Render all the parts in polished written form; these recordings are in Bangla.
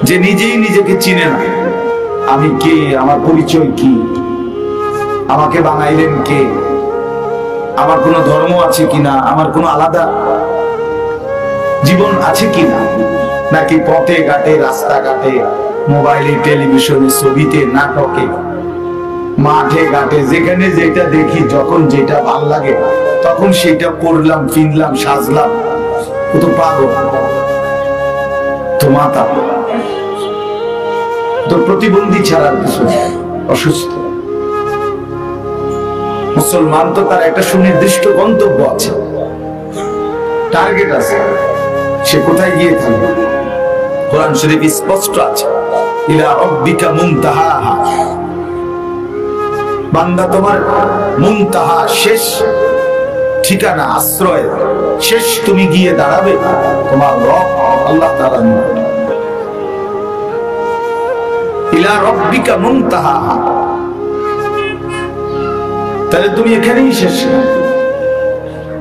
যে নিজেই নিজেকে চিনে না, আমি কে, আমার পরিচয় কি, আমাকে বানাইলেন কে, আমার কোনো ধর্ম আছে কিনা, আমার কোনো আলাদা জীবন আছে কিনা, নাকি পথে ঘাটে রাস্তাঘাটে মোবাইলে টেলিভিশনে ছবিতে নাটকে মাঠে ঘাটে যেখানে যেটা দেখি যখন যেটা ভাল লাগে তখন সেটা পড়লাম, কিনলাম, সাজলাম। ও তো পাগল, তো মাতা, তো প্রতিবন্ধী ছাড়ার কিছু অসুস্থ। মুসলমান তো তার একটা সুনির্দিষ্ট গন্তব্য আছে, টার্গেট আছে, সে কোথায় গিয়ে থাকবে। কোরআন শরীফ স্পষ্ট আছে, ইলা রাব্বিকা মুনতাহাহা, বান্দা তোমার মুনতাহা শেষ ঠিকানা, আশ্রয় শেষ তুমি গিয়ে দাঁড়াবে তোমার রব আল্লাহ তাআলার নিকট। ইলা রাব্বিকা মুনতাহাহা, তাহলে তুমি এখানেই শেষ না,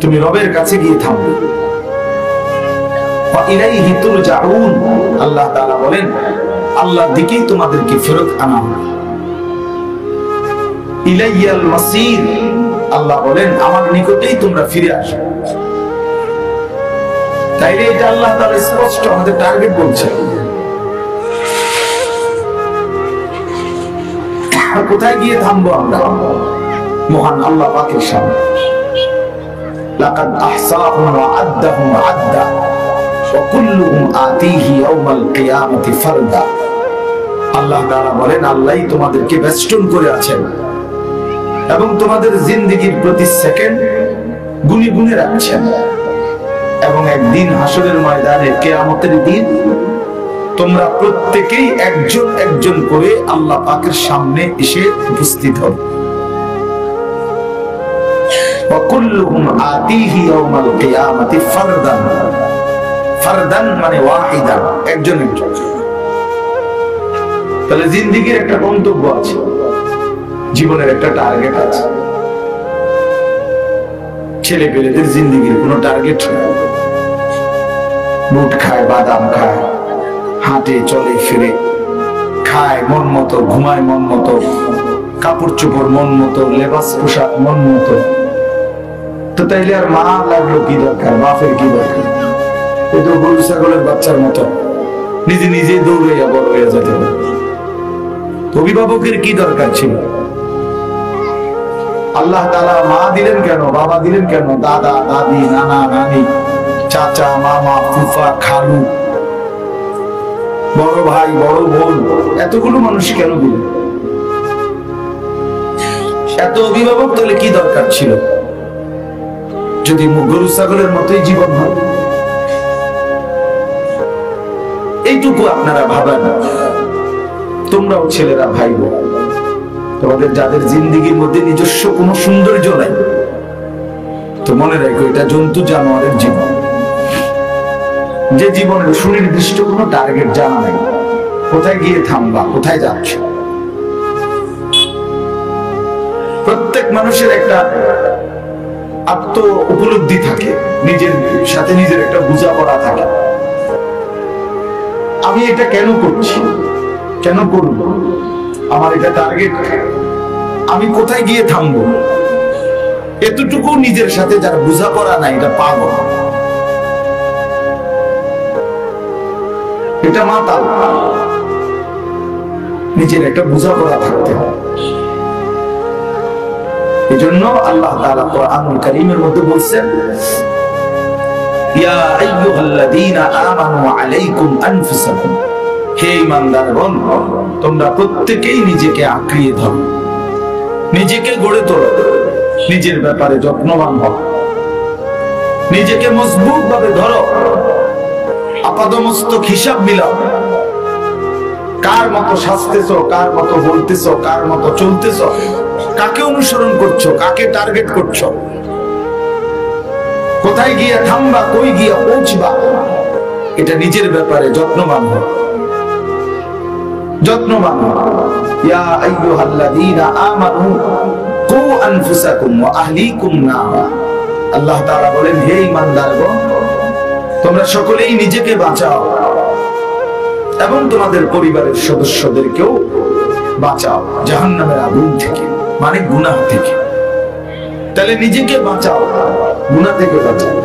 তুমি রবের কাছে গিয়ে থামবে। ওয়া ইলাইহি তুরজাউন, আল্লাহ তাআলা বলেন আল্লাহর দিকেই তোমাদেরকে ফেরত আনা হবে। ইলাইয়াল মাসির, আল্লাহ বলেন আমার নিকটেই তোমরা ফিরে আসো। তাইলে এটা আল্লাহ তাআলা স্পষ্ট আমাদের টার্গেট বলছে। কোথায় গিয়ে থামবো আমরা? মহান আল্লাহ পাকের সামনে। লাকাদ আহসাহুম ওয়া আদ্দাহুম আদ্দা ওয়া কুল্লুহুম আতিহি ইয়াওমাল কিয়ামাতি ফারদা। আল্লাহ তাআলা বলেন আল্লাহই তোমাদেরকে বেষ্টন করে আছেন এবং তোমাদের জিন্দেগির প্রতি সেকেন্ড গুনে গুনে রাখছেন, এবং একদিন হাসরের ময়দানে কিয়ামতের দিন তোমরা প্রত্যেকেই একজন একজন করে আল্লাহ পাকের সামনে এসে উপস্থিত হবে। ওয়া কুল্লুহুম আতিহি ইয়াওমাল কিয়ামাতি ফারদান, ফারদান মানে ওয়াহিদান, একজন একজন। তাহলে জিন্দেগির একটা গন্তব্য আছে, জীবনের একটা টার্গেট আছে। ছেলে পেলেদের জিন্দেগির কোনো টার্গেট নেই। বুট খায়, বাদাম খায়, হাঁটে চলে ফিরে, খায় মন মতো, ঘুমায় মন মতো, কাপড় চোপড় মন মতো, লেবাস পোশাক মন মতো। তো তাইলে আর মা লাগলো কি দরকার, বাপের কি দরকার? এ তো গরু ছাগলের বাচ্চার মতো নিজে নিজে দৌড়াইয়া বড় হয়ে যেতে হবে। অভিভাবকের কি দরকার ছিল? আল্লাহ তাআলা মা দিলেন কেন, বাবা দিলেন কেন, দাদা দাদি, নানা নানি, চাচা মামা ফুফা খালু, বড় ভাই বড় বোন, এতগুলো মানুষ কেন দিলেন? এত অভিভাবক তাহলে কি দরকার ছিল যদি গরু ছাগলের মতোই জীবন হয়? এইটুকু আপনারা ভাবেন। তোমরাও ছেলেরা ভাই বোন, তোমাদের যাদের জিন্দেগির মধ্যে নিজস্ব কোনো সৌন্দর্য নাই, তো মনে রাখো এটা জন্তু জানোয়ারের জীবন, যে জীবনের সুনির্দিষ্ট কোনো টার্গেট জানা নাই। কোথায় গিয়ে থামবা, কোথায় যাচ্ছ? প্রত্যেক মানুষের একটা আত্ম উপলব্ধি থাকে, নিজের সাথে নিজের একটা বোঝাপড়া থাকে। আমি এটা কেন করছি, কেন করব, আমার এটা টার্গেট, আমি কোথায় গিয়ে থামবো, এতটুকু নিজের সাথে যার বোঝাপড়া নাই এটা পাগল, এটা মাতাল। নিজের একটা বোঝাপড়া থাকতে হয়। এজন্য আল্লাহ তাআলা কোরআনুল কারীমের মধ্যে বলছেন, ইয়া আইয়ুহাল্লাযীনা আমানু আলাইকুম আনফুসাকুম, হে ঈমানদারগণ তোমরা প্রত্যেকেই নিজেকে আঁকড়িয়ে ধরো, নিজেকে গড়ে তোলো, নিজের ব্যাপারে যত্নবান হও, নিজেকে মজবুত ভাবে ধরো, আপাদমস্তক হিসাব মিলাও। কার মতো সাজতেছো, কার মতো বলতেছো, কার মতো চলতেছো, কাকে অনুসরণ করছো, কাকে টার্গেট করছো, কোথায় গিয়ে থামবা, কই গিয়ে পৌঁছবা, এটা নিজের ব্যাপারে যত্নবান হও, যত্নবান হও। ইয়া আইয়ুহাল্লাযীনা আমানু কু আনফুসাকুম ওয়া আহলিকুম নারা। আল্লাহ তাআলা বলেন, হে ঈমানদারগণ তোমরা সকলেই নিজেকে বাঁচাও এবং তোমাদের পরিবারের সদস্যদেরকেও বাঁচাও জাহান্নামের আগুন থেকে, মানে গুনাহ থেকে। তাহলে নিজেকে বাঁচাও, গুনাহ থেকে বাঁচাও,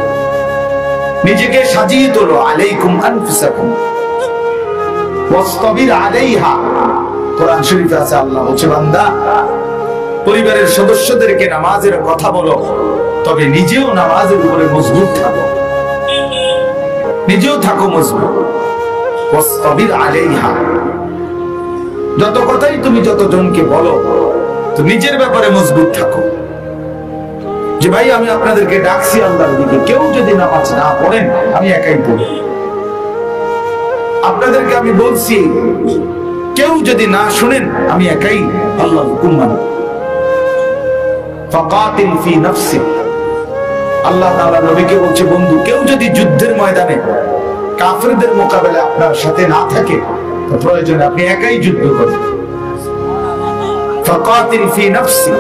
নিজেকে সাজিয়ে তোলো। আলাইকুম আনফুসাকুম ওয়াসতাবির আলাইহা। কোরআন শরীফে আছে, আল্লাহ বলছে বান্দা পরিবারের সদস্যদেরকে নামাজের কথা বলো, তবে নিজেও নামাজের উপরে মজবুত থাকো, নিজেও থাকো মজবুত। ওয়াসতাবির আলাইহা, যত কথাই তুমি যতজনকে বলো তো নিজের ব্যাপারে মজবুত থাকো, যে ভাই আমি আপনাদেরকে ডাকছি আল্লাহর দিকে, কেউ যদি নামাজ না পড়েন আমি একাই পড়ি। আপনাদেরকে আমি বলছি, কেউ যদি না শুনেন আমি একাই আল্লাহর হুকুম মানি। ফাকাতিল ফি নাফসিক, আল্লাহ তাআলা নবীকে বলছে বন্ধু কেউ যদি যুদ্ধের ময়দানে কাফেরদের মোকাবেলায় আপনার সাথে না থাকে তো প্রয়োজনে আপনি একাই যুদ্ধ করেন। ফাকাতিল ফি নাফসিক,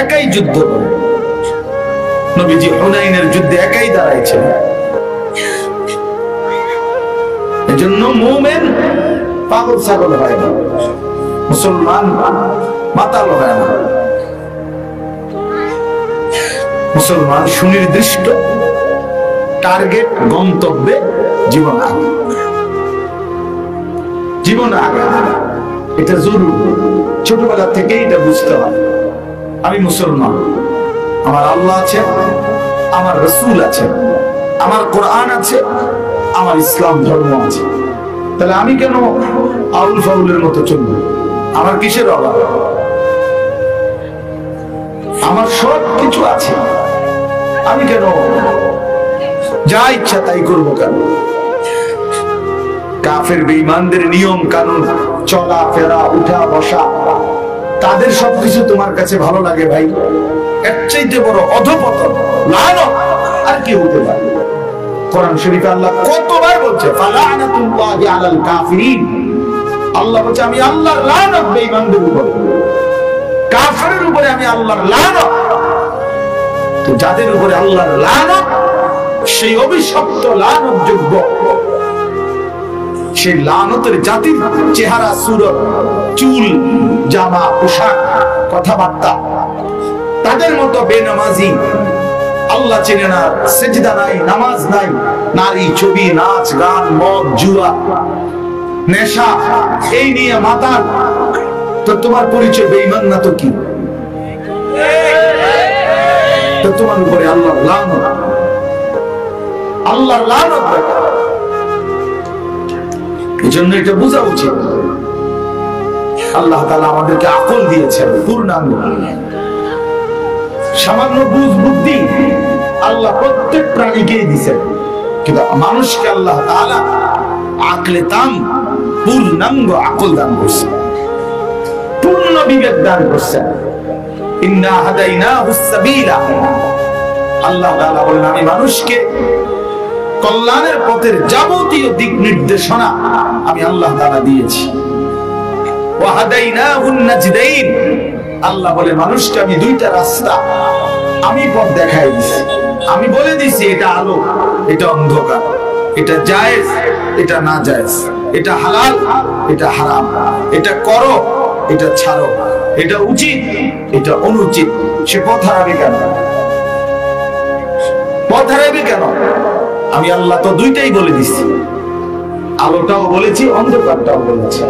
একাই যুদ্ধ করেন। নবীজি হুনাইনের যুদ্ধে একাই দাঁড়াইছেন। এজন্য মুমিন পাগল ছাগল হয় না, মুসলমান মাতাল হয় না, মুসলমান সুনির্দিষ্ট টার্গেট, গন্তব্যে জীবন আগে, জীবন আগে। এটা জরুরি, ছোটবেলা থেকে এটা বুঝতে হয়। আমি মুসলমান, আমার আল্লাহ আছে, আমার রাসূল আছে, আমার কোরআন আছে, আমার ইসলাম ধর্ম আছে। তাহলে আমি কেন আউল ফাউলের মতো চলব? আমার কিসের অভাব? আমার সব কিছু আছে, আমি কেন যা ইচ্ছা তাই করবো কেন? কাফের বেঈমানদের নিয়ম কানুন, চলা ফেরা, উঠা বসা, তাদের সবকিছু তোমার কাছে ভালো লাগে ভাই? এর চাইতে বড় অধপতন, লানত আর কি হতে পারে? কোরআন শরীফে আল্লাহ কতবার বলছে ফালানাতুল্লাহি আলাল কাফিরিন। আল্লাহ বলছে আমি আল্লাহর লানত বেঈমানদের উপর, কাফেরের উপরে আমি আল্লাহর লানত। তো যাদের উপরে আল্লাহর লানত, সেই অভিশপ্ত লানত যোগ্য, সেই লানতের জাতির চেহারা, সুরত, চুল, জামা, পোশাক, কথাবার্তা তাদের মতো বেনামাজি, আল্লাহ চেনে না, সেজদা নাই, নামাজ নাই, নারী, ছবি, নাচ, গান, মদ, জুয়া, নেশা, এই নিয়ে মাতাল, তো তোমার পরিচয় বেঈমান না তো কি? তো তোমার উপরে আল্লাহর লানত, আল্লাহর লানত। এই জন্য এটা বোঝা উচিত। আল্লাহ তাআলা আমাদেরকে আকল দিয়েছেন পূর্ণাঙ্গ, সামান্য বুঝ বুদ্ধি আল্লাহ প্রত্যেক প্রাণীকেই দিয়েছেন, কিন্তু মানুষকে আল্লাহ তাআলা আকলে তাম, পূর্ণাঙ্গ আকল দান করছেন, পূর্ণ বিবেক দান করছেন। ইন্না হাদাইনাহুস সাবিলা, আল্লাহ তাআলা বলেন আমি মানুষকে কল্যাণের পথের যাবতীয় দিক নির্দেশনা আমি আল্লাহ তাআলা দিয়েছি। ওয়া হাদাইনাহুন নাজদাইন, আল্লাহ বলে মানুষকে আমি দুইটা রাস্তা আমি পথ দেখাই দিয়েছি, আমি বলে দিয়েছি এটা আলো, এটা অন্ধকার, এটা জায়েজ, এটা না জায়েজ, এটা হালাল, এটা হারাম, এটা করো, এটা ছাড়ো, এটা উচিত, এটা অনুচিত। সে পথ হারাবে কেন? পথ হারাবে কেন? আমি আল্লাহ তো দুইটাই বলে দিচ্ছি, আলোটাও বলেছি, অন্ধকারটাও বলেছি।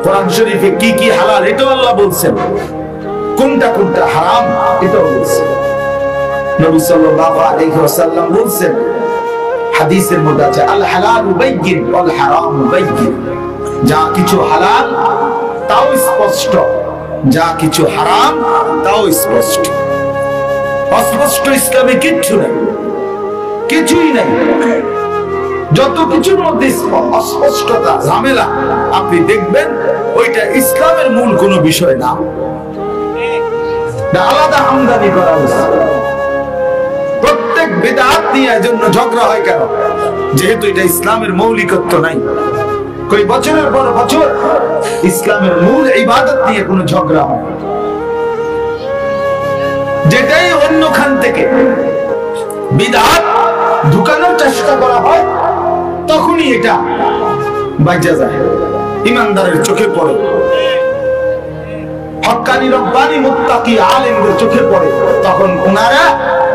কোরআন শরীফে কি কি হালাল এটাও আল্লাহ বলছেন, কোনটা কোনটা হারাম এটাও বলছেন। নবী সাল্লাল্লাহু আলাইহি ওয়াসাল্লাম বলছেন, হাদিসের মধ্যে আছে আল হালালু বাইয়িন ওয়াল হারামু বাইয়িন, যা কিছু হালাল তাও স্পষ্ট, যা কিছু হারাম তাও স্পষ্ট। অস্পষ্ট ইসলামে কিচ্ছু নেই, কিছুই নেই। যত কিছুর মধ্যে অস্পষ্টতা, ঝামেলা আপনি দেখবেন ওইটা ইসলামের মূল কোনো বিষয় না, আলাদা আমদানি করা হয়েছে। প্রত্যেক বিদআত নিয়ে এজন্য ঝগড়া হয় কেন? যেহেতু এটা ইসলামের মৌলিকত্ব নাই। কই বছরের পর বছর ইসলামের মূল ইবাদত নিয়ে কোনো ঝগড়া হয়, যেটাই অন্যখান থেকে বিদআত ঢুকানোর চেষ্টা করা হয় তখনই এটা বাজা যায়, ইমানদারের চোখে পড়ে, হক্কানি রব্বানি মুত্তাকি আলেমদের চোখে পড়ে, তখন ওনারা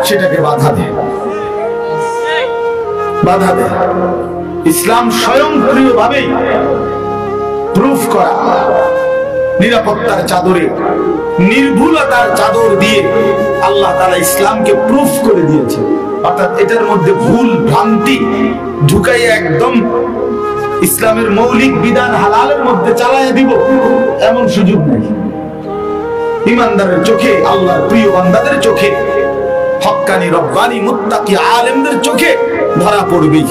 সেটাকে বাধা দেয়। ইসলাম স্বয়ংক্রিয়ভাবেই প্রুফ করা, নিরাপত্তার চাদরে, নির্ভুলতার চাদর দিয়ে আল্লাহ তাআলা ইসলামকে প্রুফ করে দিয়েছে। অর্থাৎ এটার মধ্যে ভুল ভ্রান্তি ঢুকাইয়া একদম ইসলামের মৌলিক বিধান হালালের মধ্যে চালাইয়া দিব এমন সুযোগ নেই। ইমানদারের চোখে, আল্লাহর প্রিয় বান্দাদের চোখে, হক্কানি রব্বানি মুত্তাকি আলেমদের চোখে ধরা পড়বে।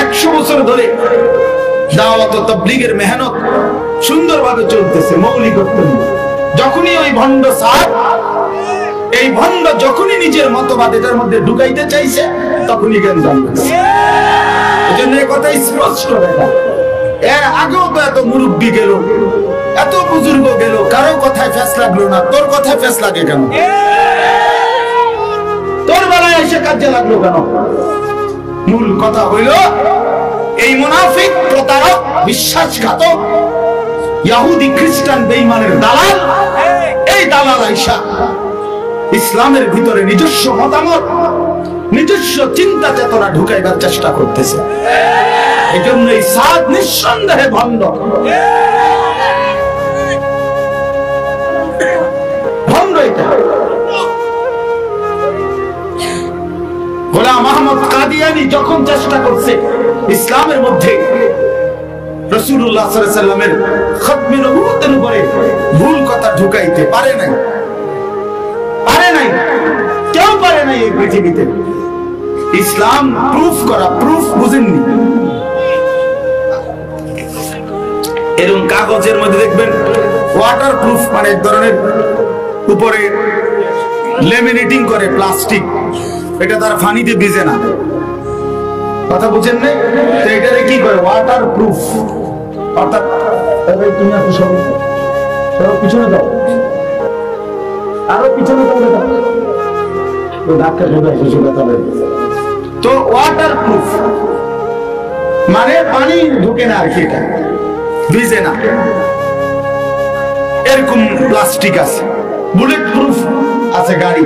100 বছর ধরে দাওয়াত ও তাবলীগের মেহনত সুন্দরভাবে চলতেছে মৌলিকত্ব নিয়ে। যখনই ওই ভণ্ড সাহেব, এই ভণ্ড যখনই নিজের মতবাদ এটার মধ্যে ঢুকাইতে চাইছে, তখনই জ্ঞান জানতেছে। এজন্য এই কথা স্পষ্ট দেখা। এর আগেও তো এত মুরব্বী গেল, এত বুজুর্গ গেল, কারো কথায় ফেস লাগলো না, তোর কথায় ফেস লাগে কেন? তোর বেলায় এসে কাজে লাগলো কেন? মূল কথা হইল এই মুনাফিক, প্রতারক, বিশ্বাসঘাতক, ইহুদি খ্রিস্টান বেঈমানের দালাল, এই দালাল আইসা ইসলামের ভিতরে নিজস্ব মতামত, নিজস্ব চিন্তা চেতনা ঢুকাইবার চেষ্টা করতেছে। এই জন্য এই সাদ নিঃসন্দেহে ভণ্ড। গোলাম আহমদ কাদিয়ানী যখন চেষ্টা করছে ইসলামের মধ্যে রাসূলুল্লাহ সাল্লাল্লাহু আলাইহি ওয়াসাল্লামের খতমে নবুয়তের উপরে ভুল কথা ঢুকাইতে পারে নাই, কেউ পারে নাই এই পৃথিবীতে। ইসলাম প্রুফ করা, প্রুফ বুঝেননি? এরকম কাগজের মধ্যে দেখবেন ওয়াটার প্রুফ, মানে এক ধরনের উপরে লেমিনেটিং করে প্লাস্টিক, এটা তার পানিতে ভিজে না। কথা বুঝেন না? তো এটারে কি করে? Water proof. অর্থাৎ তুমি আপনি সব পিছনে দাও, আরো পিছনে দাও, তো ওয়াটার প্রুফ মানে পানি ঢুকে না আর কি, এটা ভিজে না। এরকম প্লাস্টিক আছে। বুলেট প্রুফ আছে গাড়ি,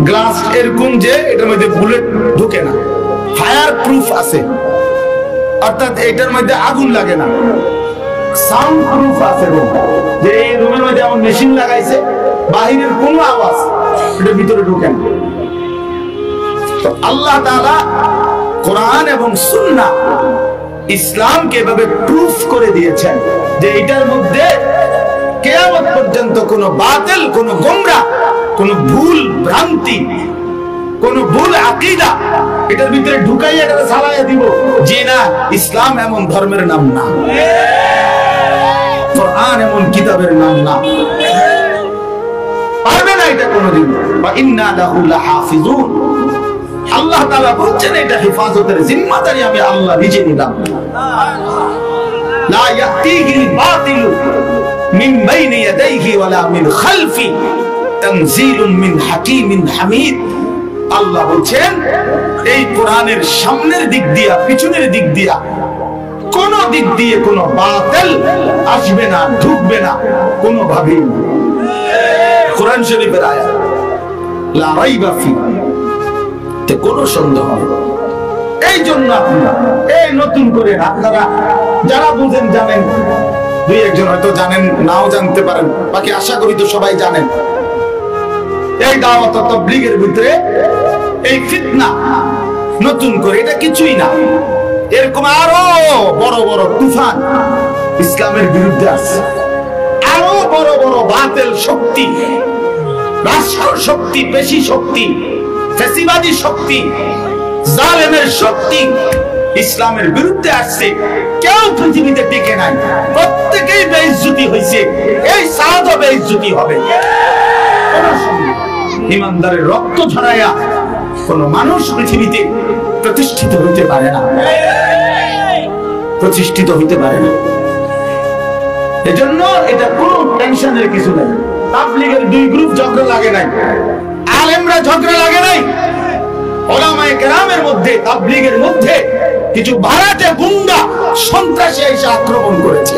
গ্লাস এরকম যে এটার মধ্যে বুলেট ঢুকে না। ফায়ার প্রুফ আছে, অর্থাৎ এটার মধ্যে আগুন লাগে না। সাউন্ড প্রুফ আছে, যে এই রুমের মধ্যে এমন মেশিন লাগাইছে, বাহিরের কোনো আওয়াজ এটার ভিতরে ঢুকে না। তো আল্লাহ তাআলা কোরআন এবং সুন্নাহ ইসলামকে এভাবে প্রুফ করে দিয়েছেন যে এটার মধ্যে কিয়ামত পর্যন্ত কোনো বাতিল, কোনো গোমরাহ, কোনো ভুল ভ্রান্তি, কোনো ভুল আকীদা এটার ভিতরে ঢুকাইয়া এটা চালাইয়া দিব যে না, ইসলাম এমন ধর্মের নাম না, কোরআন এমন কিতাবের নাম না, পারবে না এটা কোনোদিন। ওয়া ইন্না লাহু লাহাফিজুন, আল্লাহ তাআলা বলছেন এটা হেফাজতের জিম্মাদারি আমি আল্লাহ নিজে নিলাম। লা ইয়াতিহিল বাতিল মিন বাইনি ইয়াদাইহি ওয়ালা মিন খালফি তানজিলুম মিন হাকীমিন হামিদ। আল্লাহ বলছেন এই কোরআনের সামনের দিক দিয়া, পিছনের দিক দিয়া, কোন দিক দিয়ে কোনো বাতিল আসবে না, ঢুকবে না কোনোভাবেই। কোরআন শরীফের আয়াত, লা রাইবা ফি, তে কোনো সন্দেহ নেই। এই জন্য আপনারা এই নতুন করে, আপনারা যারা বুঝেন জানেন, দুই একজন হয়তো জানেন, নাও জানতে পারেন, বাকি আশা করি তো সবাই জানেন, এই দাওয়াত ও তাবলীগের ভিতরে এই ফিতনা নতুন করে এটা কিছুই না। এরকম আরো বড় বড় তুফান ইসলামের বিরুদ্ধে আছে, আরো বড় বড় বাতিল শক্তি, রাষ্ট্র শক্তি, পেশি শক্তি, ফ্যাসিবাদী শক্তি, জালেমের শক্তি ইসলামের বিরুদ্ধে আসছে। কেউ পৃথিবীতে টিকে নাই, প্রত্যেকেই বেইজ্জতি হয়েছে। এই সাদা বেইজ্জতি হবে। ইমানদারের রক্ত ঝরাইয়া কোন মানুষ পৃথিবীতে প্রতিষ্ঠিত হতে পারে না, প্রতিষ্ঠিত হতে পারে না। এজন্য এটা কোনো টেনশনের কিছু নাই। তাবলীগের দুই গ্রুপ ঝগড়া লাগে নাই, আলেমরা ঝগড়া লাগে নাই, উলামায়ে কেরামের মধ্যে, তাবলীগের মধ্যে কিছু ভাড়াটে গুন্ডা সন্ত্রাসী এসে আক্রমণ করেছে।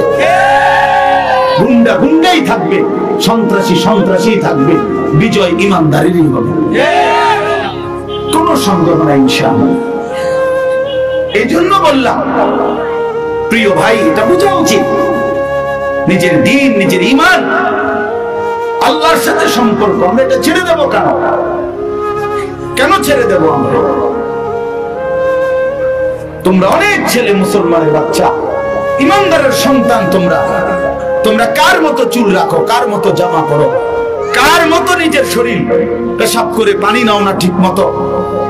গুন্ডা গুন্ডাই থাকবে, সন্ত্রাসী সন্ত্রাসী থাকবে, বিজয় ইমানদারেরই হবে, কোন সন্দেহ নাই ইনশাআল্লাহ। এই জন্য বললাম প্রিয় ভাই, এটা বোঝা উচিত, নিজের দ্বীন, নিজের ঈমান, আল্লাহর সাথে সম্পর্ক আমরা এটা ছেড়ে দেব কেন? কেন ছেড়ে দেব আমরা? তোমরা অনেক ছেলে মুসলমানের বাচ্চা, ইমানদারের সন্তান, তোমরা কার মতো চুল রাখো, কার মতো জামা পরো, কার মতো নিজের শরীর পেশাব করে পানি নাও না ঠিক মতো,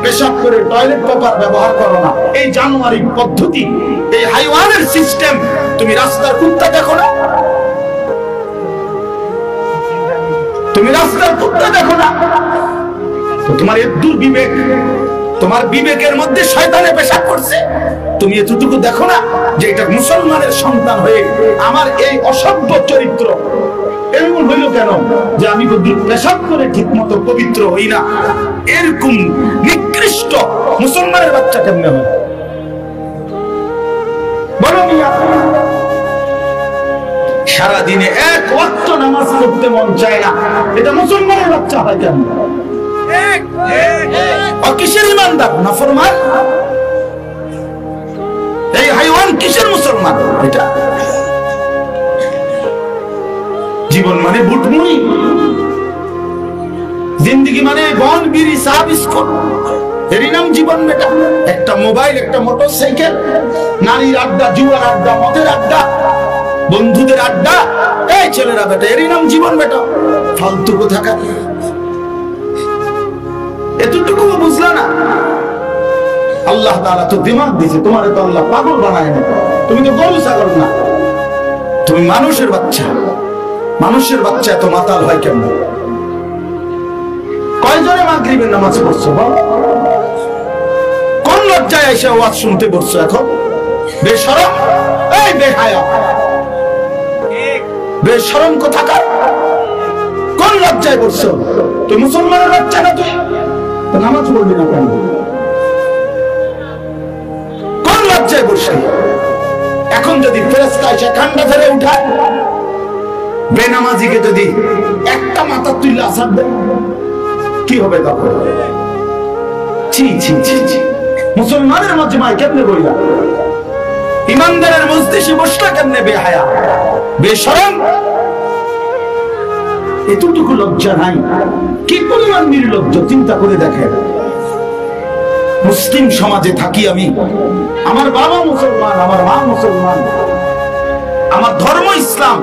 পেশাব করে টয়লেট পেপার ব্যবহার করো না, এই জানোয়ারি পদ্ধতি, এই হাইওয়ানের সিস্টেম তুমি রাস্তার কুত্তা দেখো না? তুমি রাস্তার কুত্তা দেখো না? তো তোমার একদূর বিবেক, তোমার বিবেকের মধ্যে শয়তানে পেশাব করছে, তুমি এতটুকু দেখো না যে এটা মুসলমানের সন্তান হয়ে আমার এই অসভ্য চরিত্র এরকম হইল কেন যে আমি পেশাব করে ঠিক মতো পবিত্র হই না? এরকম নিকৃষ্ট মুসলমানের বাচ্চা কেমনে হয় বলো মিয়া? সারাদিনে এক ওয়াক্ত নামাজ পড়তে মন চায় না, এটা মুসলমানের বাচ্চা হয় কেন? কিসের ইমানদার? নাফরমান। এই হাইওয়ান কিসের মুসলমান? এটা জীবন মানে বুটমুড়ি, জিন্দগি মানে বন বিড়ি চা বিস্কুট, এরই নাম জীবন বেটা। একটা মোবাইল, একটা মোটরসাইকেল, নারীর আড্ডা, জুয়ার আড্ডা, মদের আড্ডা, বন্ধুদের আড্ডা, এই ছেলেরা বেটা, এরই নাম জীবন বেটা। ফালতু কোথাকার। এতটুকু বুঝলা না? আল্লাহ তাআলা তো দিমাগ দিয়েছে, তোমারে তো আল্লাহ পাগল বানায় না, তুমি তো গরু ছাগল না, তুমি মানুষের বাচ্চা। মানুষের বাচ্চা এত মাতাল হয় কেমন? কয়জনে মাগরিবের নামাজ পড়ছো? কোন লজ্জায় এসে ওয়াজ শুনতে বসছো এখন? বেশরম, এই বেহায়া, বেশরম কোথাকার? কোন লজ্জায় বসছো? তুই মুসলমানের বাচ্চা না? তুই নামাজ পড়বি না কেন? কোন লজ্জায় বসে? এখন যদি ফেরেশতা এসে কান্ডা ধরে উঠায়, বেনামাজিকে যদি একটা মাথা তুলে আসার দেয়, কি হবে তখন? ছি ছি ছি ছি, মুসলমানের মজমায় কেমনে বইলা? ইমানদারের মজলিসে বসলা কেমনে বেহায়া, বেশরম? এতটুকু লজ্জা নাই? কি পরিমাণ নির্লজ্জ চিন্তা করে দেখেন। মুসলিম সমাজে থাকি আমি, আমার বাবা মুসলমান, আমার মা মুসলমান, আমার ধর্ম ইসলাম,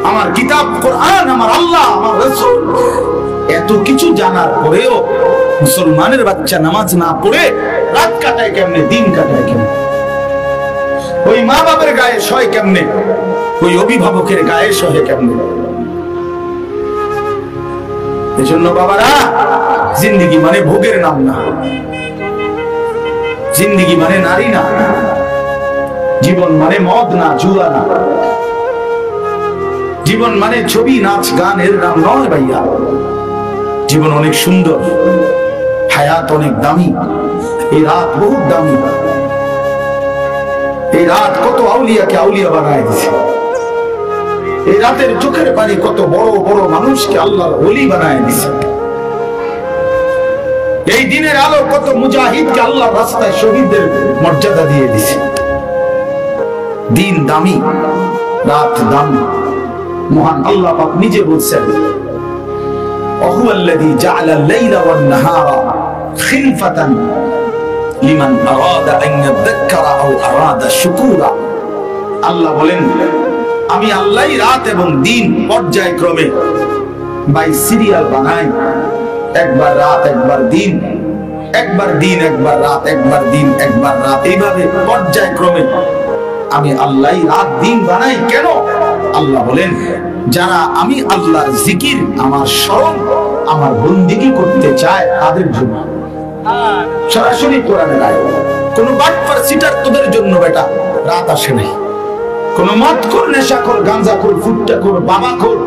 আমার কিতাব কোরআন, আমার আল্লাহ, আমার রাসূল, এত কিছু জানার পরেও মুসলমানের বাচ্চা নামাজ না পড়ে রাত কাটায় কেমনে, দিন কাটায় কেমনে? ওই মা বাবার গায়ে সয় কেমনে? ওই অভিভাবকের গায়ে সহে কেমনে? এজন্য বাবারা, জিন্দেগি মানে ভোগের নাম না, জিন্দেগি মানে নারী না, জীবন মানে মদ না, জুয়া না, জীবন মানে ছবি, নাচ, গানের নাম নয় ভাইয়া। জীবন অনেক সুন্দর, হায়াত অনেক দামি, এই রাত বহুত দামি। এই রাত কত আউলিয়াকে আউলিয়া বানায় দিছে। এই রাতের চোখের পানি কত বড় বড় মানুষকে আল্লাহর ওলি বানায় দিছে। এই দিনের আলো কত মুজাহিদকে আল্লাহর রাস্তায় শহীদদের মর্যাদা দিয়ে দিছে। দিন দামি, রাত দামি। মহান আল্লাহ পাক নিজে বলছেন, ওয়াহুয়াল্লাযী জাআলাল লাইলা ওয়ান নাহারা খিলফাতান লিমান আরাদা আন ইয়াযাক্কারা আও আরাদা শুকুরা। আল্লাহ বলেন, আমি আল্লাহই রাত এবং দিন পর্যায়ক্রমে বাই সিরিয়াল বানাই। একবার রাত, একবার দিন, একবার দিন, একবার রাত, একবার দিন, একবার রাত, এইভাবে পর্যায়ক্রমে আমি আল্লাহই রাত দিন বানাই। কেন? আল্লাহ বলেন, যারা আমি আল্লাহর জিকির, আমার স্মরণ, আমার বন্দেগী করতে চায় তাদের জন্য। সরাসরি কোরআনের আয়াত। কোন বাটপার সিটার তোদের জন্য বেটা রাত আসে নাই। কোন মদখোর, নেশাখোর, গাঁজাখোর, ফুট্টাখোর, বাবাখোর,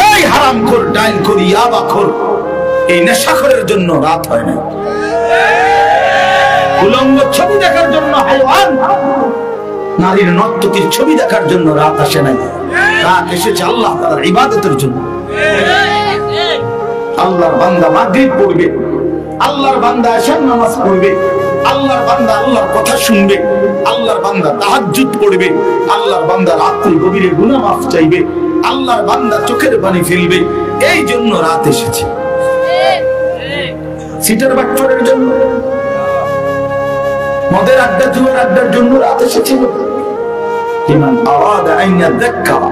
এই হারামখোর, ডাইলখোর, ইয়াবাখোর, এই নেশাখোরের জন্য রাত হয় না, উলঙ্গ ছবি দেখার জন্য হাইওয়ান, নারীর নর্তকীর ছবি দেখার জন্য রাত আসে নাই। রাত এসেছে আল্লাহ তাআলার ইবাদতের জন্য। আল্লাহর বান্দা মাগরিব পড়বে, আল্লাহর বান্দা এশার নামাজ পড়বে, আল্লাহর বান্দা আল্লাহর কথা শুনবে, আল্লাহর বান্দা তাহাজ্জুদ পড়বে, আল্লাহর বান্দা রাত্রি গভীরে গুনাহ মাফ চাইবে, আল্লাহর বান্দা চোখের পানি ফেলবে। এই জন্য রাত এসেছে। সিটার বাটফারের জন্য, মদের আড্ডা জুয়ার আড্ডার জন্য রাত এসেছিল। ইমান আরাদা আন ইয়াযাক্কারা,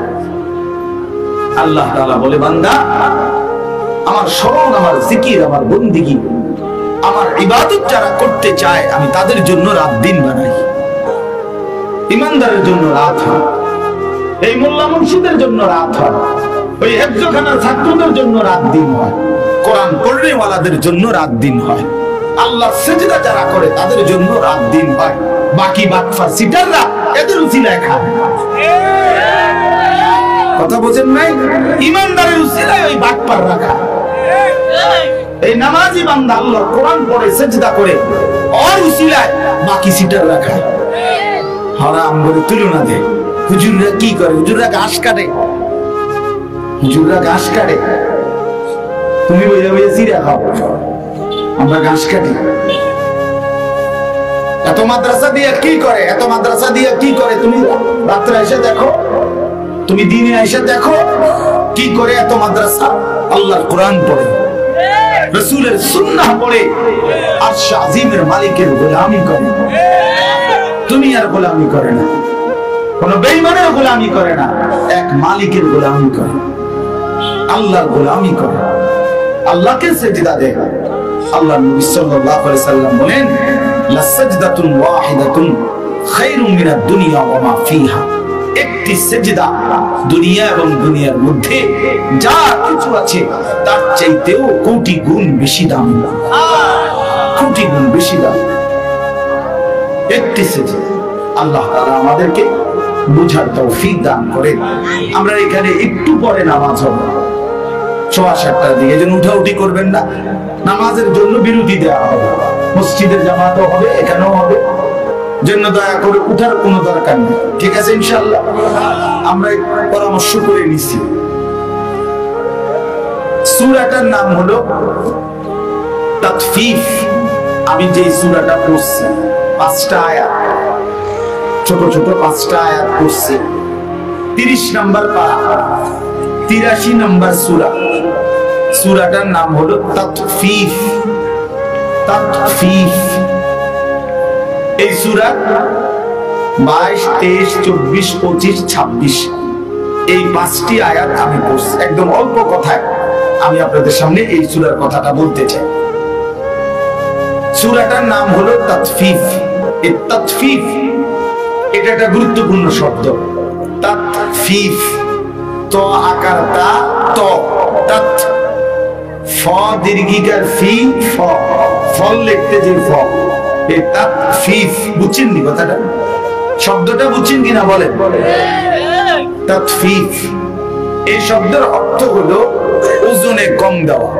আল্লাহ তাআলা বলে বান্দা আমার স্মরণ, আমার জিকির, আমার বন্দেগী, আমার ইবাদত যারা করতে চায় আমি তাদের জন্য রাত দিন বানাই। ইমানদারের জন্য রাত হয়, এই মোল্লা মুর্শিদের জন্য রাত হয়, ওই হেফজখানার ছাত্রদের জন্য রাত দিন হয়, কোরআন পড়নেওয়ালাদের জন্য রাত দিন হয়, আল্লাহ সিজদা যারা করে তাদের জন্য রাত দিন হয়। বাকি বাটফার সিটাররা এদের উসিলায় খায়। কথা বোঝেন নাই? ইমানদারের উসিলায় ওই বাটপার রাখা। এই নামাজি বান্দা আল্লাহর কোরআন পড়ে সিজদা করে আর উসিলায় বাকি সিটার রাখা। হারাম বলে তুলনা দেয়। হুজুররা কি করে? হুজুররা ঘাস কাটে, হুজুররা ঘাস কাটে, তুমি বইয়া বইয়া জিরা খাও, আমরা ঘাস কাটি। এত মাদ্রাসা দিয়ে কি করে? এত মাদ্রাসা দিয়ে কি করে? তুমি রাত্রে এসে দেখো, তুমি দিনে এসে দেখো কি করে এত মাদ্রাসা। আল্লাহর কোরআন পড়ে, রাসূলের সুন্নাহ পড়ে, আরশ আজিমের মালিকের গোলামি করে। দুনিয়ার গোলামি করে না, কোন বেঈমানের গোলামি করে না, এক মালিকের গোলামি করে, আল্লাহর গোলামি করে, আল্লাহকে সিজদা দেয়। আল্লাহ নবী সাল্লাল্লাহু আলাইহি সাল্লাম বলেন লাসাজদাতুন ওয়াহিদাতুন খায়রুম মিনাদ দুনিয়া ওয়া মা ফিহা, একটি সিজদা দুনিয়া এবং দুনিয়ার মধ্যে যা কিছু আছে তার চাইতেও কোটি গুণ বেশি দাম, কোটি গুণ বেশি দাম একটি সিজদা। আল্লাহ তাআলা আমাদেরকে বুঝার তৌফিক দান করেন। আমরা এখানে একটু পরে নামাজ হবে 6:30টার দিকে, যেন উঠাউঠি করবেন না। নামাজের জন্য বিরতি দেওয়া হবে, মসজিদের জামাতও হবে, এখানেও হবে, জন্য দয়া করে উঠার কোনো দরকার নেই। ঠিক আছে ইনশাআল্লাহ? আমরা পরামর্শ করে নিছি। সূরাটার নাম হলো তাতফিফ। আমি যে সূরাটা পড়ছি 5টা আয়াত, ছোট ছোট 5টা আয়াত পড়ছি। 30 নম্বর পারা, 83 নম্বর সূরা। সূরাটার নাম হলো তাতফিফ। তাতফিফ এই সূরা 22, 23, 24, 25, 26 এই 5টি আয়াত আমি পড়ছি। একদম অল্প কথায় আমি আপনাদের সামনে এই সূরার কথাটা বলতে চাই। সূরাটার নাম হলো তাতফিফ। এই তাতফিফ এটা একটা গুরুত্বপূর্ণ শব্দ। তাতফিফ, তো আকার তা, তো তাত, ফ দীর্ঘিকার ফি, ফ, ফল লিখতে যে ফ, এই তাতফিফ। বুঝছেন নি কথাটা? শব্দটা বুঝছেন কিনা বলেন? তাতফিফ এই শব্দের অর্থ হলো ওজনে কম দেওয়া,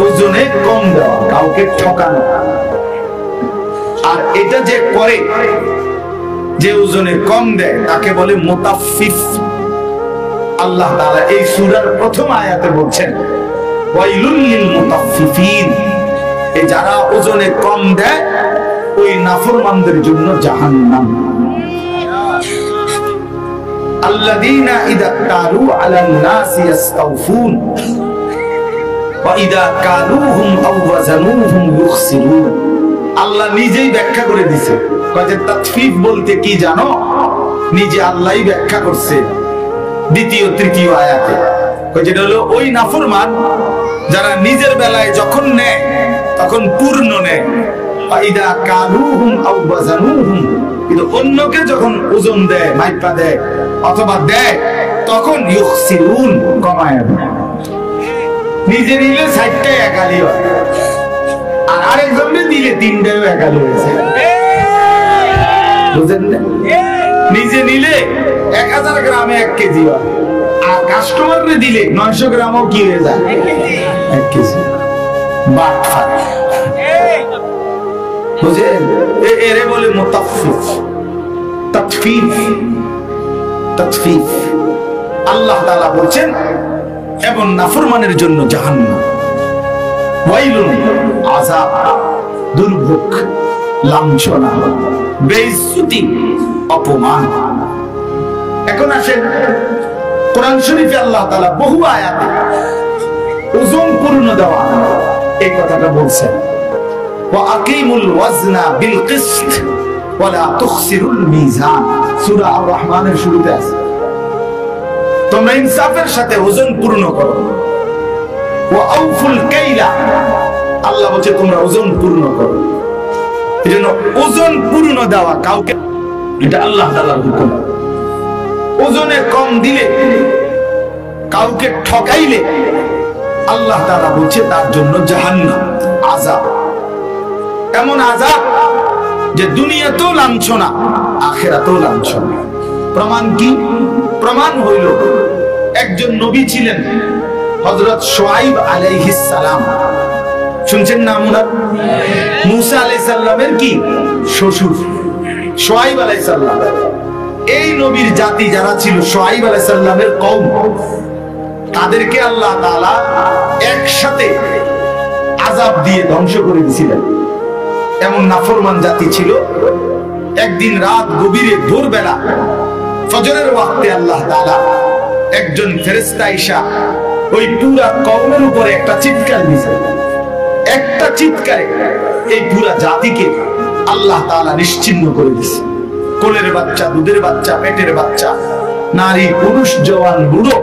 ওজনে কম দেওয়া, কাউকে ঠকানো। আর এটা যে করে, যে ওজনে কম দেয় তাকে বলে মুতাফফিফ। আল্লাহ তাআলা এই সূরার প্রথম আয়াতে বলছেন ওয়াইলুল লিল মুতাফফিফিন, এই যারা ওজনে কম দেয় ওই নাফরমানদের জন্য জাহান্নাম। আল্লাযীনা ইযা কালু আলান নাসি ইস্তাওফুন ওয়া ইযা কালুহুম আও ওয়াজানুহুম ইখসিরুন। আল্লাহ নিজেই ব্যাখ্যা করে দিয়েছে, কয় যে তাতফিফ বলতে কি জানো? নিজে আল্লাহই ব্যাখ্যা করছে দ্বিতীয় তৃতীয় আয়াতে। কয় যেটা হলো ওই নাফরমান যারা নিজের বেলায় যখন নেয় তখন পূর্ণ নেয়, ইদা কালুহুম আও ওয়াজানুহুম, কিন্তু অন্যকে যখন ওজন দেয়, মাইপা দেয় অথবা দেয় তখন ইখসিরুন, কমায় দেয়। নিজে নিলে 60টাই একালি হয়, আর আরেকজনকে দিলে 3টাও একালি হয়েছে। বুঝেন না? নিজে নিলে 1000 গ্রামে 1 কেজি হয়, আর কাস্টমাররে দিলে 900 গ্রামও কি হয়ে যায় 1 কেজি বাটফার বুঝেন এরে বলে মুতাফফিফ তাতফিফ তাতফিফ আল্লাহ তাআলা বলেন এবং নাফরমানের জন্য জাহান্নাম ওয়াইলুন আযাব দুর্ভোগ লাঞ্ছনা বেইজ্জতি অপমান এখন আসেন কোরআন শরীফে আল্লাহ তাআলা বহু আয়াতে ওজন পূর্ণ দেওয়া এই কথাটা বলছেন ওয়া আকিমুল ওয়াজনা বিল কিসত ওয়া লা তুখসিরুল মিজান সূরা আর রহমানের শুরুতে আছে তোমরা ইনসাফের সাথে ওজন পূর্ণ করো ওয়া আউফুল কাইলা আল্লাহ বলে তোমরা ওজন পূর্ণ করো এজন্য ওজন পূর্ণ দেওয়া কাউকে এটা আল্লাহ তাআলার হুকুম ওজনে কম দিলে কাউকে ঠকাইলে আল্লাহ তাআলা বলছে তার জন্য জাহান্নাম আযাব এমন আযাব যে দুনিয়াতেও লাঞ্ছনা আখিরাতেও লাঞ্ছনা প্রমাণ কি প্রমাণ হইল একজন নবী ছিলেন হযরত শুআইব আলাইহিস সালাম শুনছেন নাম ওনার মুসা আলাইহিস সালামের কি শ্বশুর শুআইব আলাইহিস সালাম এই নবীর জাতি যারা ছিল শুআইব আলাইহিস সালামের কওম তাদেরকে আল্লাহ তাআলা একসাথে আযাব দিয়ে ধ্বংস করে দিয়েছিলেন এমন নাফরমান জাতি ছিল একদিন রাত গভীরে ভোরবেলা ফজরের ওয়াক্তে আল্লাহ তাআলা একজন ফেরেশতা আইসা ওই পুরা কওমের উপরে একটা চিৎকার দিয়েছে একটা চিৎকারে এই পুরা জাতিকে আল্লাহ তাআলা নিশ্চিহ্ন করে দিয়েছে কোলের বাচ্চা দুধের বাচ্চা পেটের বাচ্চা নারী পুরুষ জওয়ান বুড়ো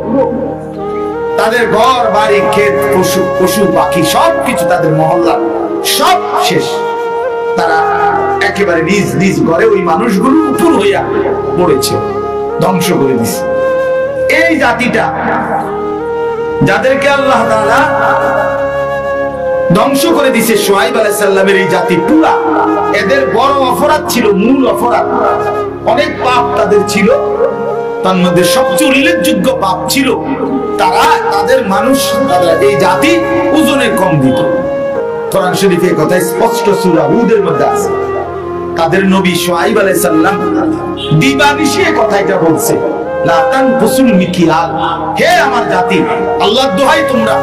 তাদের ঘর বাড়ি ক্ষেত পশু পশু পাখি সবকিছু তাদের মহল্লা সব শেষ তারা একেবারে নিজ নিজ ঘরে ওই মানুষগুলো উপর হইয়া পড়েছে ধ্বংস করে দিছে এই জাতিটা যাদেরকে আল্লাহ তাআলা ধ্বংস করে দিছে শুআইব আলাইহিস সালামের এই জাতি পুরা এদের বড় অপরাধ ছিল মূল অপরাধ অনেক পাপ তাদের ছিল তার মধ্যে সবচেয়ে উল্লেখযোগ্য পাপ ছিল তারা তাদের মানুষ এই জাতি ওজনে কম দিত কোরআন শরীফে কথা স্পষ্ট সূরা হুদের মধ্যে আছে তাদের নবী শুআইব আলাইহিস সালাম দিবানিশি এই কথাটা বলছে লা তানকুসুল মিকিয়াল হে আমার জাতি আল্লাহর দোহাই তোমরা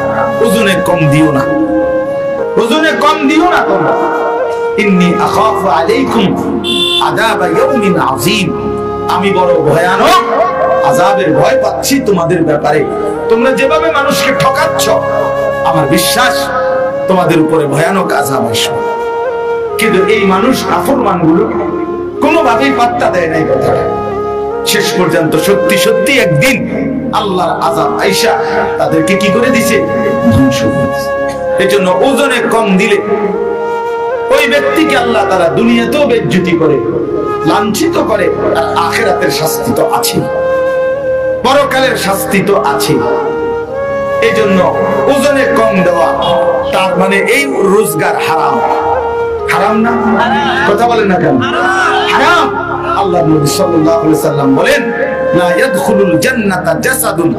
ওজনে কম দিও না ওজনে কম দিও না তোমরা ইন্নী আখাফু আলাইকুম আযাব ইয়াউমিন আযীম আমি বড় ভয়ানক আযাবের ভয় পাচ্ছি তোমাদের ব্যাপারে তোমরা যেভাবে মানুষকে ঠকাচ্ছ আমার বিশ্বাস তোমাদের উপরে ভয়ানক আযাব আসবে কিন্তু এই মানুষ নাফরমানগুলো কোনোভাবেই পাত্তা দেয় না এই কথাটা শেষ পর্যন্ত সত্যি সত্যি একদিন আল্লাহর আযাব আইসা তাদেরকে কি করে দিয়েছে ধ্বংস করে দিয়েছে এজন্য ওজনে কম দিলে ওই ব্যক্তিকে আল্লাহ তাআলা দুনিয়াতেও বেইজ্জতি করে লাঞ্ছিত করে আর আখিরাতের শাস্তি তো আছে পরকালের শাস্তি তো আছে এজন্য ওজনে কম দেওয়া তার মানে এই রোজগার হারাম হারাম না কথা বলেন না কেন হারাম আল্লাহ নবী সাল্লাল্লাহু আলাইহি সাল্লাম বলেন লা ইয়াদখুলুল জান্নাতা জাসাদুন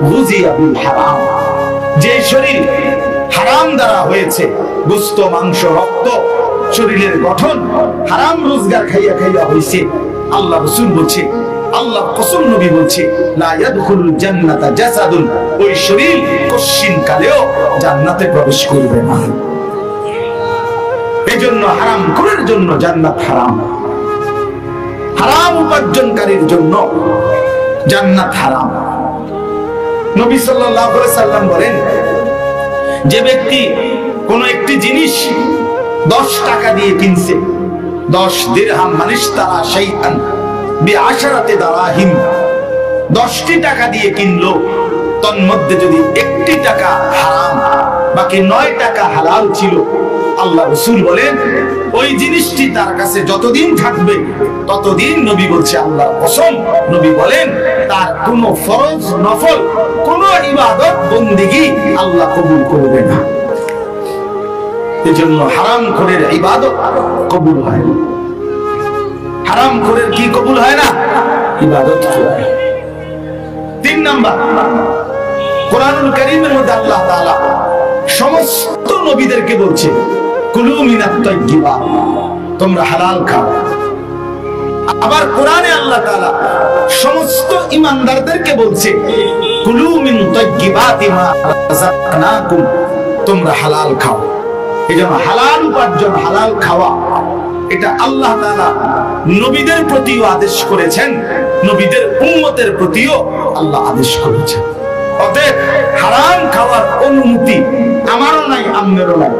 গুযিয়া বিল হারাম যে শরীর হারাম দ্বারা হয়েছে গোশত মাংস রক্ত শরীরের গঠন হারাম রোজগার খাইয়া খাইয়া হইছে আল্লাহ রাসূল বলছে আল্লাহ কসম নবী বলছে লা ইয়াদখুলুল জান্নাতা জাসাদুন ওই শরীর কশিন কালেও জান্নাতে প্রবেশ করবে না এজন্য হারাম করার জন্য জান্নাত হারাম হারাম উপার্জনকারীর জন্য জান্নাত হারাম নবী সাল্লাল্লাহু আলাইহি সাল্লাম বলেন যে ব্যক্তি কোন একটি জিনিস 10 টাকা দিয়ে কিনছে 10 দিরহাম মানিশতারা শাইআন বিআশরাতি দারাহিম 10টি টাকা দিয়ে কিনলো তার মধ্যে যদি একটি টাকা হারাম বাকি 9 টাকা হালাল ছিল আল্লাহ রাসূল বলেন ওই জিনিসটি তার কাছে যতদিন থাকবে ততদিন নবী বলছে আল্লাহর কসম নবী বলেন তার কোনো ফরজ নফল কোনো ইবাদত বন্দেগী আল্লাহ কবুল করবে না এজন্য হারাম খোরের ইবাদত কবুল হয় না হারাম খোরের কি কবুল হয় না ইবাদত হয় 3 নাম্বার কোরআনুল কারীমের মধ্যে আল্লাহ তাআলা সমস্ত নবীদেরকে বলছে কুলু মিনাত তাইয়্যিবাত, তোমরা হালাল খাও। আবার কোরআনে আল্লাহ তাআলা সমস্ত ঈমানদারদেরকে বলছে কুলু মিন তাইয়্যিবাতি মা রাযাকনাকুম, তোমরা হালাল খাও। এজন্য হালাল উপার্জন, হালাল খাওয়া, এটা আল্লাহ তাআলা নবীদের প্রতিও আদেশ করেছেন, নবীদের উম্মতের প্রতিও আল্লাহ আদেশ করেছেন। অতএব হারাম খাওয়ার অনুমতি আমারও নাই, আপনারও নাই,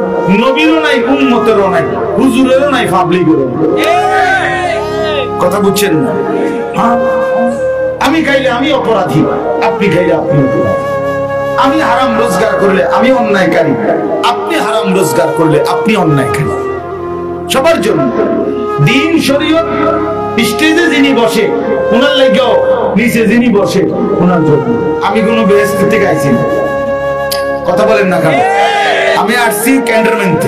নবীরও নাই, উম্মতেরও নাই, হুজুরেরও নাই, পাবলিকেরও নাই। কথা বুঝছেন না? আমি খাইলে আমি অপরাধী, আপনি খাইলে আপনি অপরাধী। আমি হারাম রোজগার করলে আমি অন্যায়কারী, আপনি হারাম রোজগার করলে আপনি অন্যায়কারী। সবার জন্য দিন শরীয়ত স্টেজে যিনি বসে ওনার লাগেও নিচে যিনি বসে ওনার জন্য। আমি কোনো বেহেশত থেকে আইছি না, কথা বলেন না কেন? আমি আসছি ক্যান্টনমেন্ট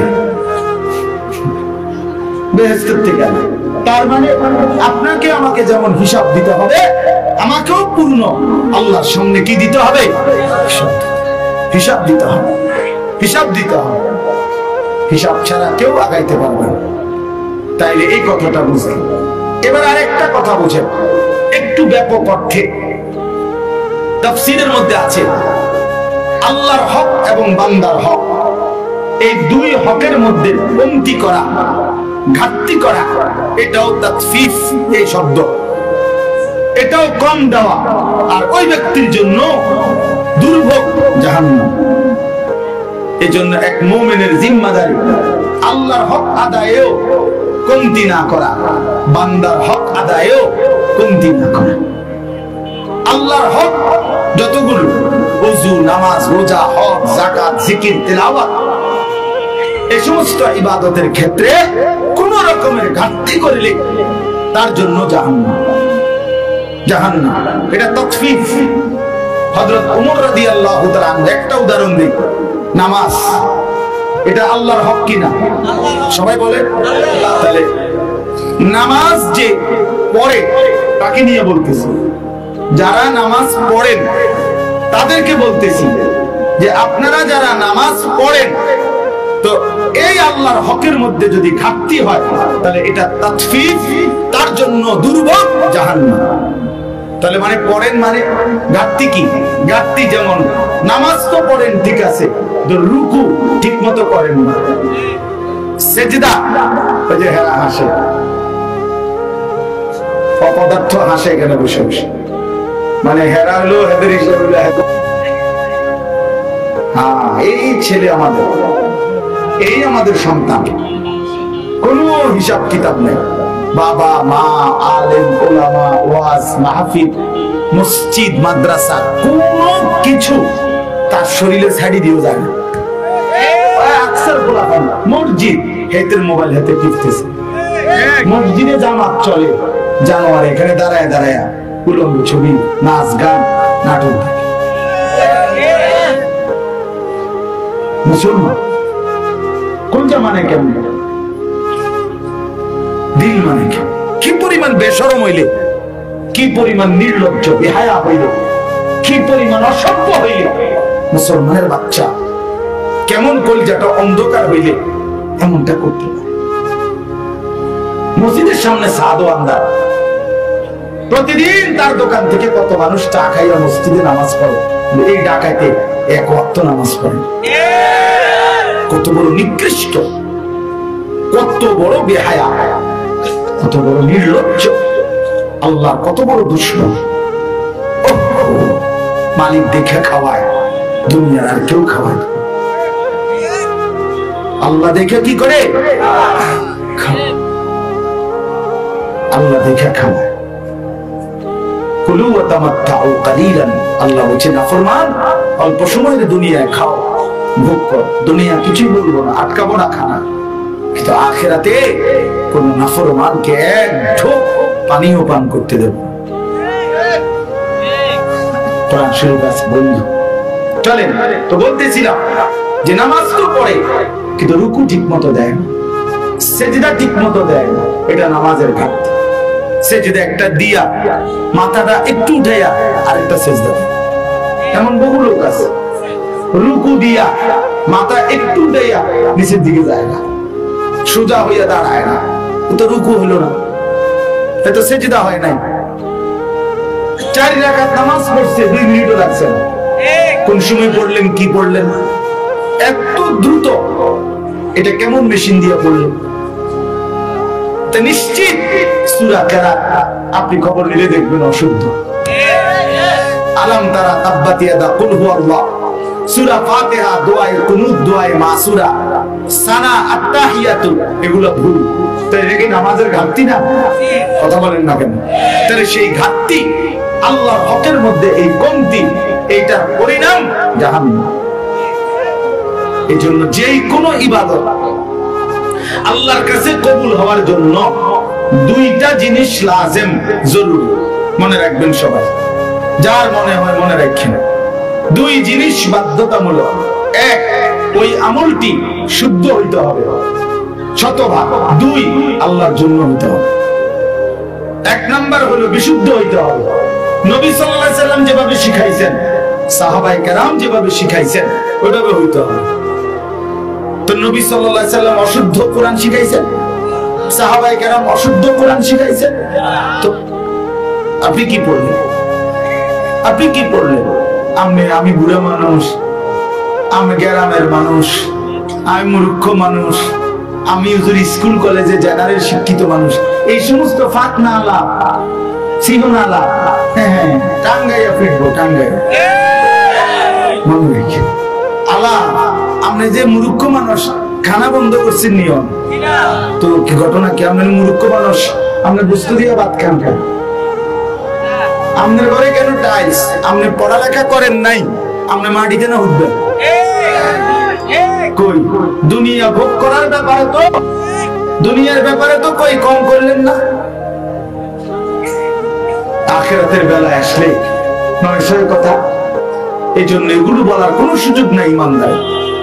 বেহেশত থেকে। তার মানে আপনাকে আমাকে যেমন হিসাব দিতে হবে, আমাকেও পূর্ণ আল্লাহর সামনে কি দিতে হবে? হিসাব দিতে হবে, হিসাব দিতে হবে। হিসাব ছাড়া কেউ আগাইতে পারবে না। তাইলে এই কথাটা বুঝলেন। এবার আরেকটা কথা বুঝেন, একটু ব্যাপক অর্থে তাফসীরের মধ্যে আছে আল্লাহর হক এবং বান্দার হক, এই দুই হকের মধ্যে কমতি করা, ঘাটতি করা, এটাও তাতফিফ এই শব্দ, এটাও কম দেওয়া। আর ওই ব্যক্তির জন্য দুর্ভোগ জাহান্নাম। এই জন্য এক মুমিনের জিম্মাদারি আল্লাহর হক আদায়েও কমতি না করা, বান্দার হক আদায়েও কমতি না করা। আল্লাহর হক যতগুলো ওযু, নামাজ, রোজা, হজ, যাকাত, জিকির, তিলাওয়াত, এই সমস্ত ইবাদতের ক্ষেত্রে কোন রকমের ঘাটতি করলে তার জন্য জাহান্নাম, জাহান্নাম। এটা তাতফিফ। হযরত ওমর রাদিয়াল্লাহু তাআলা একটা উদাহরণ দিই, নামাজ এটা আল্লাহর হক কিনা? সবাই বলে। তাহলে নামাজ যে পড়ে তাকে নিয়ে বলতেছি, যারা নামাজ পড়েন তাদেরকে বলতেছি যে আপনারা যারা নামাজ পড়েন, তো এই আল্লাহর হকের মধ্যে যদি ঘাটতি হয় তাহলে এটা তাতফিফ, তার জন্য দুর্ভোগ জাহান্নাম। তাহলে মানে পড়েন মানে ঘাটতি কি? ঘাটতি যেমন নামাজ তো পড়েন ঠিক আছে, তো রুকু ঠিক মতো করেন না, সেজদা ওই যে হেরা হাসে, অপদার্থ হাসে এখানে বসে বসে, মানে হেরা হলো হেদের হিসেবে। হ্যাঁ, এই ছেলে আমাদের, এই আমাদের সন্তান, কোন হিসাব কিতাব নেই। বাবা মা, আলেম, ওলামা, ওয়াজ, মাহফিল, মসজিদ, মাদ্রাসা, কোন কিছু তার শরীরে ছাড়ি দিও যায় না। আকসার গোলাপান মসজিদ, হেতের মোবাইল হাতে টিপতেছে। মসজিদে জামাত চলে, জানোয়ার এখানে দাঁড়ায় দাঁড়ায় উলঙ্গ ছবি, নাচ, গান, নাটক। মুসলমান কোন জামানে কেমন, দিন মানে কি পরিমাণ বেশরম হইলে, কি পরিমাণ নির্লজ্জ বেহায়া হইলে, কি পরিমাণ অসভ্য হইলে মুসলমানের বাচ্চা কেমন কলিজাটা অন্ধকার হইলে এমনটা করতে পারে। মসজিদের সামনে সাদো আন্দার, প্রতিদিন তার দোকান থেকে কত মানুষ চা খাইয়া মসজিদে নামাজ পড়ে, এই ডাকাইতে এক ওয়াক্ত নামাজ পড়ে। কত বড় নিকৃষ্ট, কত বড় বেহায়া, কত বড় নির্লজ্জ, আল্লাহ কত বড় দুশমন। মালিক দেখে খাওয়ায়, দুনিয়ার আর কেউ খাওয়ায়। আল্লাহ দেখে কি করে? আল্লাহ দেখে খাওয়ায়। কুলু ওয়া তামাত্তাউ কালিলান, আল্লাহ বলছে নাফরমান অল্প সময়ের দুনিয়ায় খাও, ভোগ করো, দুনিয়া কিছুই বলবো না, আটকাবো না খানা। কিন্তু আখিরাতে কোন নাফরমানকে এক ঢোক পানিও পান করতে দেব। বন্ধু চলেন, তো বলতেছিলাম যে নামাজ তো পড়ে কিন্তু রুকু ঠিক মতো দেয় না, সেজদা ঠিক মতো দেয় না, এটা নামাজের ঘাটতি। সেজদা একটা দিয়া মাথাটা একটু উঠাইয়া আরেকটা সেজদা দেয়, এমন বহু লোক আছে রুকু দিয়া মাথা একটু দেয়া নিচের দিকে যায় না, সোজা হইয়া দাঁড়ায় না, তো রুকু হলো না, এত সেজদা হয় নাই। 4 রাকাত নামাজ পড়ছে 2 মিনিটও লাগছে না, কোন সময় পড়লেন কি পড়লেন এত দ্রুত, এটা কেমন মেশিন দিয়ে পড়লেন? তা নিশ্চিত সূরা কেরাত আপনি খবর নিলে দেখবেন অশুদ্ধ। আলাম তারা তাব্বাত ইয়াদা কুল হুয়াল্লাহ, সূরা ফাতিহা, দোয়ায়ে কুনুত, দোয়ায়ে মাসুরা, সানা, আত্তাহিয়াতু, এগুলো ভুল। তো এটা কি নামাজের ঘাটতি না? কথা বলেন না কেন? তাহলে সেই ঘাটতি, আল্লাহর হকের মধ্যে এই কমতি, এইটার পরিণাম জাহান্নাম। এই জন্য যেই কোনো ইবাদত আল্লাহর কাছে কবুল হওয়ার জন্য 2টা জিনিস লাজেম, জরুরি। মনে রাখবেন সবাই, যার মনে হয় মনে রাখেন। 2 জিনিস বাধ্যতামূলক। 1, ওই আমলটি শুদ্ধ হইতে হবে শতভাগ। 2, আল্লাহর জন্য হইতে হবে। 1 নাম্বার হলো বিশুদ্ধ হইতে হবে। নবী সাল্লাল্লাহু আলাইহি সাল্লাম যেভাবে শিখাইছেন, সাহাবায়ে কেরাম যেভাবে শিখাইছেন, ওইভাবে হইতে হবে। তো নবী সাল্লাল্লাহু আলাইহি সাল্লাম অশুদ্ধ কোরআন শিখাইছেন, সাহাবায়ে কেরাম অশুদ্ধ কোরআন শিখাইছেন, তো আপনি কি পড়লেন? আপনি কি পড়লেন? আমি বুড়া মানুষ, আমি গ্রামের মানুষ, আমি মূর্খ মানুষ, আমি হুজুর স্কুল কলেজে জেনারেল শিক্ষিত মানুষ, এই সমস্ত ফাঁক না আলাপ, চিহ্ন আলাপ, হ্যাঁ টাঙ্গাইয়া ফিরবো, টাঙ্গাইয়া মনে রেখে আল্লাহ। আপনি যে মূর্খ মানুষ, খানা বন্ধ করছেন নিয়ম, তো কি ঘটনা কি? আপনি মূর্খ মানুষ, আপনি বস্তু দিয়ে ভাত খান কেন? আপনার ঘরে কেন টাইলস? আপনি পড়ালেখা করেন নাই, আপনি মাটিতে না উঠবেন? কই দুনিয়া ভোগ করার ব্যাপারে তো, দুনিয়ার ব্যাপারে তো কই কম করলেন না। আখিরাতের বেলা আসলে নয়শয় কথা। এই জন্য এগুলো বলার কোনো সুযোগ নাই। ইমানদার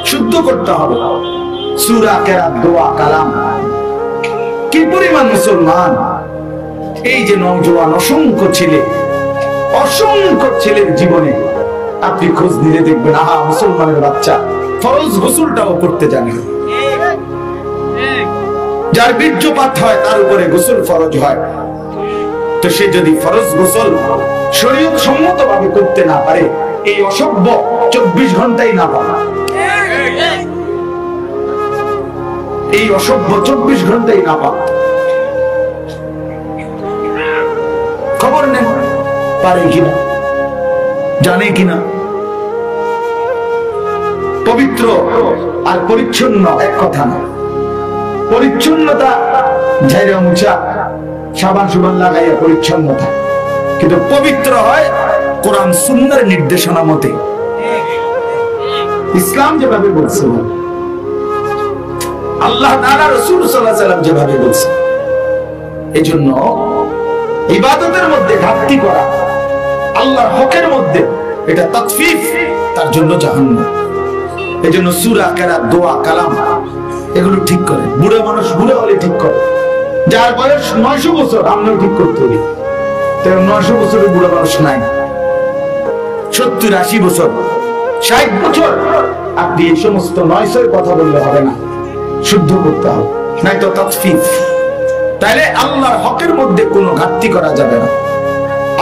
শুদ্ধ করতে হবে। সূরা কেরাত, দোয়া, কালাম, কি পরিমাণ মুসলমান! এই যে নওজোয়ান অসংখ্য ছেলের জীবনে আপনি খোঁজ নিলে দেখবেন, আহা মুসলমানের বাচ্চা ফরজ গোসলটাও করতে জানে। যার বীর্যপাত হয় তার উপরে গোসল ফরজ হয়, তো সে যদি ফরজ গোসল শরীয়ত সম্মতভাবে করতে না পারে, এই অসভ্য 24 ঘন্টাই না পারে, এই অসভ্য 24 ঘন্টাই না পারে। খবর নেন পারে কিনা, জানে কিনা। পবিত্র আর পরিচ্ছন্ন এক কথা না। পরিচ্ছন্নতা ঝাইরা মুছা, সাবান সুবান লাগাইয়া পরিচ্ছন্নতা, কিন্তু পবিত্র হয় কোরআন সুন্নাহর নির্দেশনা মতে, ইসলাম যেভাবে বলছে, আল্লাহ তাআলা রাসূল সাল্লাল্লাহু আলাইহি ওয়াসাল্লাম যেভাবে বলছে। এজন্য ইবাদতের মধ্যে ঘাটতি করা, আল্লাহর হকের মধ্যে এটা তাতফিফ, তার জন্য জাহান্নাম। এজন্য সূরা কেরাত, দোয়া, কালাম এগুলো ঠিক করে। বুড়া মানুষ বুড়া হলে ঠিক করে, যার বয়স 900 বছর আমরাও ঠিক করতে হবে। 900 বছরের বুড়া মানুষ নাই, 70-80 বছর, 60 বছর, আপনি এই সমস্ত 900 কথা বললে হবে না, শুদ্ধ করতে হবে, নাই তো তাতফিফ। তাইলে আল্লাহর হকের মধ্যে কোনো ঘাটতি করা যাবে না।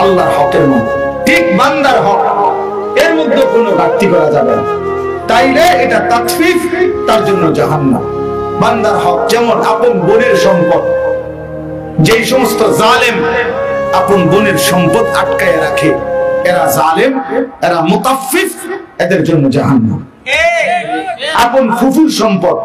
আল্লাহর হকের মধ্যে ঠিক বান্দার হক, এর মধ্যে কোনো ঘাটতি করা যাবে না। তাইলে এটা তাতফিফ, তার জন্য জাহান্নাম। বান্দার হক যেমন আপন বোনের সম্পদ, যেই সমস্ত জালেম আপন বোনের সম্পদ আটকায় রাখে, এরা জালেম, এরা মুতাফফিফ, এদের জন্য জাহান্নাম। আপন ফুফুর সম্পদ